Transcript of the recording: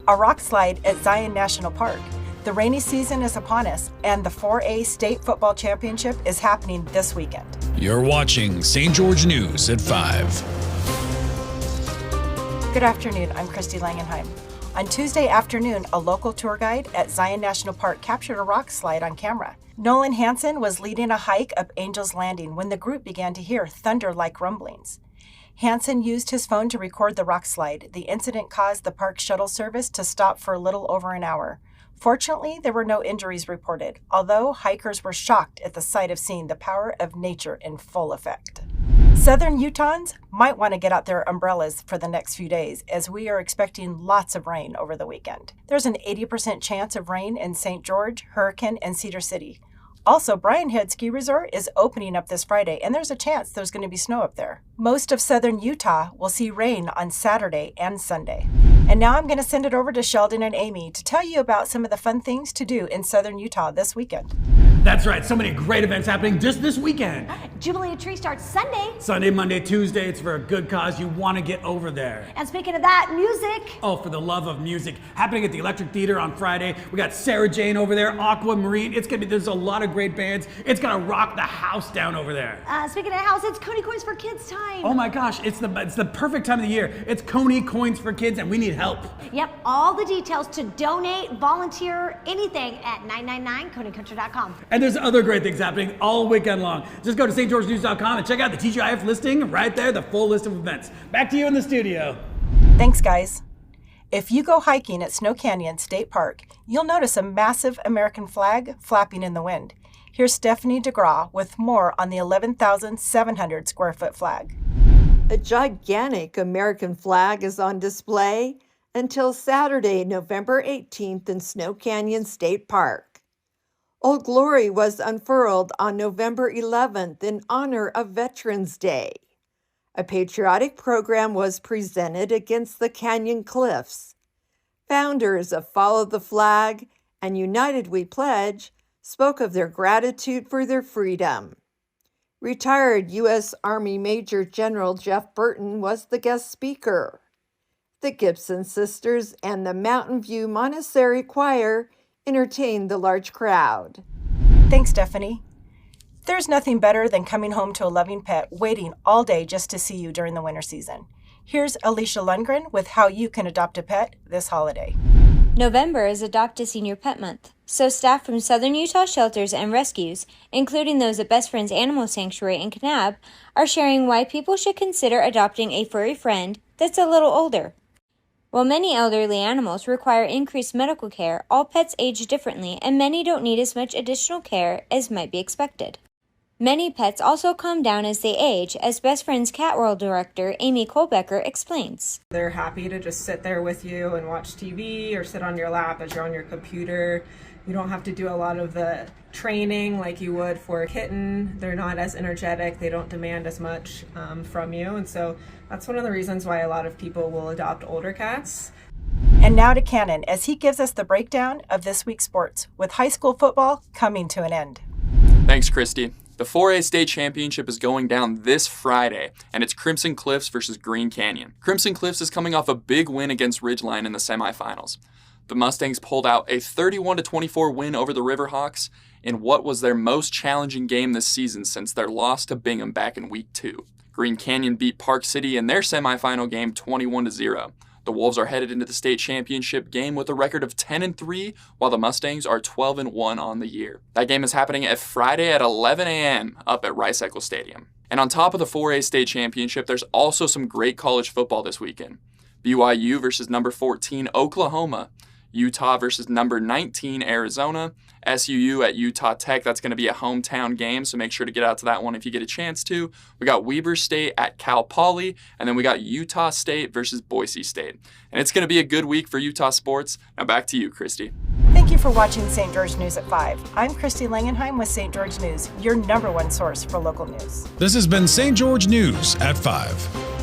a rock slide at Zion National Park. The rainy season is upon us, and the 4A State Football Championship is happening this weekend. You're watching St. George News at 5. Good afternoon, I'm Christy Langenheim. On Tuesday afternoon, a local tour guide at Zion National Park captured a rock slide on camera. Nolan Hansen was leading a hike up Angel's Landing when the group began to hear thunder-like rumblings. Hansen used his phone to record the rock slide. The incident caused the park shuttle service to stop for a little over an hour. Fortunately, there were no injuries reported, although hikers were shocked at the sight of seeing the power of nature in full effect. Southern Utahns might want to get out their umbrellas for the next few days, as we are expecting lots of rain over the weekend. There's an 80% chance of rain in St. George, Hurricane, and Cedar City. Also, Brian Head Ski Resort is opening up this Friday, and there's a chance there's going to be snow up there. Most of southern Utah will see rain on Saturday and Sunday. And now I'm going to send it over to Sheldon and Amy to tell you about some of the fun things to do in southern Utah this weekend. That's right, so many great events happening just this weekend. Jubilee Tree starts Sunday. Sunday, Monday, Tuesday, it's for a good cause. You want to get over there. And speaking of that, music. Oh, for the love of music. Happening at the Electric Theater on Friday. We got Sarah Jane over there, Aquamarine. There's a lot of great bands. It's gonna rock the house down over there. Speaking of house, it's Coney Coins for Kids time. Oh my gosh, it's the perfect time of the year. It's Coney Coins for Kids and we need help. Yep, all the details to donate, volunteer, anything at 999coneycountry.com. And there's other great things happening all weekend long. Just go to stgeorgenews.com and check out the TGIF listing right there, the full list of events. Back to you in the studio. Thanks, guys. If you go hiking at Snow Canyon State Park, you'll notice a massive American flag flapping in the wind. Here's Stephanie DeGraw with more on the 11,700 square foot flag. A gigantic American flag is on display until Saturday, November 18th in Snow Canyon State Park. Old Glory was unfurled on November 11th in honor of Veterans Day. A patriotic program was presented against the Canyon Cliffs. Founders of Follow the Flag and United We Pledge spoke of their gratitude for their freedom. Retired U.S. Army Major General Jeff Burton was the guest speaker. The Gibson Sisters and the Mountain View Montessori Choir entertained the large crowd. Thanks, Stephanie. There's nothing better than coming home to a loving pet waiting all day just to see you during the winter season. Here's Alicia Lundgren with how you can adopt a pet this holiday. November is Adopt a Senior Pet Month, so staff from Southern Utah Shelters and Rescues, including those at Best Friends Animal Sanctuary in Kanab, are sharing why people should consider adopting a furry friend that's a little older. While many elderly animals require increased medical care, all pets age differently, and many don't need as much additional care as might be expected. Many pets also calm down as they age, as Best Friends Cat World director Amy Kohlbecker explains. They're happy to just sit there with you and watch TV or sit on your lap as you're on your computer. You don't have to do a lot of the training like you would for a kitten. They're not as energetic. They don't demand as much from you. And so that's one of the reasons why a lot of people will adopt older cats. And now to Cannon as he gives us the breakdown of this week's sports, with high school football coming to an end. Thanks, Christy. The 4A State Championship is going down this Friday, and it's Crimson Cliffs versus Green Canyon. Crimson Cliffs is coming off a big win against Ridgeline in the semifinals. The Mustangs pulled out a 31-24 win over the Riverhawks in what was their most challenging game this season since their loss to Bingham back in Week 2. Green Canyon beat Park City in their semifinal game 21-0. The Wolves are headed into the state championship game with a record of 10-3, while the Mustangs are 12-1 on the year. That game is happening at Friday at 11 a.m. up at Rice-Eccles Stadium. And on top of the 4A state championship, there's also some great college football this weekend. BYU versus number 14 Oklahoma, Utah versus number 19 Arizona, SUU at Utah Tech. That's going to be a hometown game, so make sure to get out to that one if you get a chance to. We got Weber State at Cal Poly, and then we got Utah State versus Boise State. And it's going to be a good week for Utah sports. Now back to you, Christy. Thank you for watching St. George News at 5. I'm Christy Langenheim with St. George News, your #1 source for local news. This has been St. George News at 5.